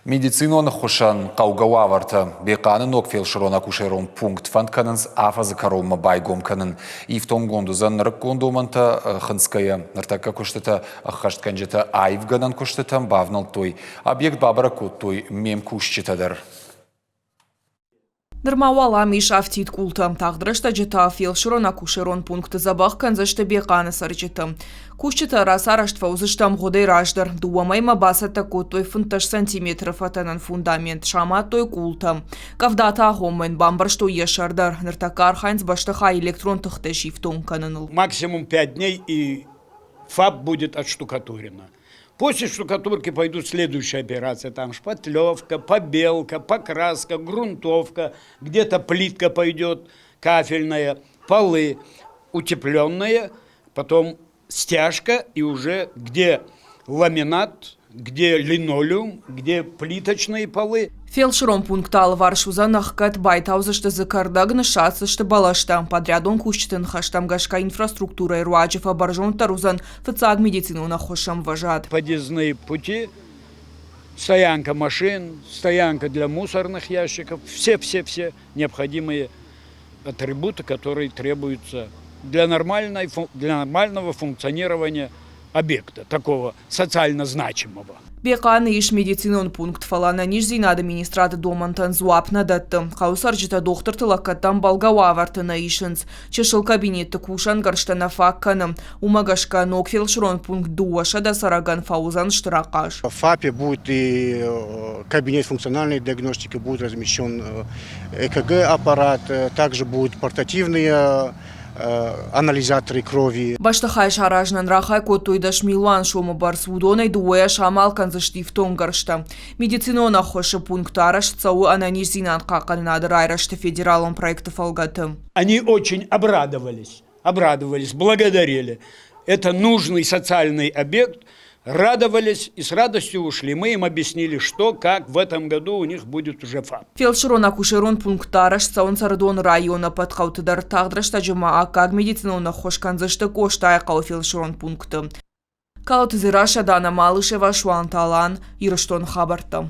Медицинон хушан қаугауаварты беқанын окфелширон акушерон пункт фантканынс афазы каролма байгом канын. Ифтон гондузан нырык гондуманта хынская ныртака куштыта хаштканжета айвганан куштытам бавнал той. Объект бабара кут той мем кушчитадар. Нырмауала миш автит култам тағдырышта жета фелширон акушерон пункты забах канзашты беқаны сарчыты. Кушчыта расараштва узыштам годай раждар. Дуамайма басата той фунтаж сантиметров атанан фундамент шама той култам. Кавдата ахоммен бамбаршто ешардар. Ныртакар хайнц баштаха электрон тахте шифтон кананыл. Максимум 5 дней и ФАП будет отштукатурено. После штукатурки пойдут следующие операции. Там шпатлевка, побелка, покраска, грунтовка. Где-то плитка пойдет, кафельная, полы утепленные. Потом стяжка и уже где ламинат, где линолеум, где плиточные полы. Фелширон пунктал варшуза нахкат байтаузышты закардагны шацышты балашта. Подрядон кущтын хаштам гашка инфраструктура и руаджифа баржон тарузан фацаг медицину нахошам важат. Подъездные пути, стоянка машин, стоянка для мусорных ящиков. Все необходимые атрибуты, которые требуются для нормального функционирования объекта, такого социально значимого. Беқаны иш медицинон пункт фалана нижзин администраты домантан зуапна датты. Қаусаржыта доктор тылақаттан балгауа вартына ишінс. Чешыл кабинетті кушан гарштана факканым. Умагашка нокфелширон пункт дуаша да сараган фаузан штырақаш. В ФАПе будет и кабинет функциональной диагностики, будет размещен ЭКГ-аппарат, также будут портативные анализаторы крови. Баштахай шаражнан рахай котойдаш Милан шома барсудонай дуая шамал канзаштифтон гаршта. Медицинона хоша пунктараш цау ананизинан каканнады райрашты федералом проектов алгаты. Они очень обрадовались, благодарили. Это нужный социальный объект. Радовались и с радостью ушли. Мы им объяснили, что, как в этом году у них будет уже ФАП. Фелширон акушерон пунктараш цаун сардон района подхаутыдар тағдырышта жыма акаг медицинона хошканзышты коштай қау фелширон пункты. Калатызыраша Дана Малышева Шуанталан Ирыштон хабарты.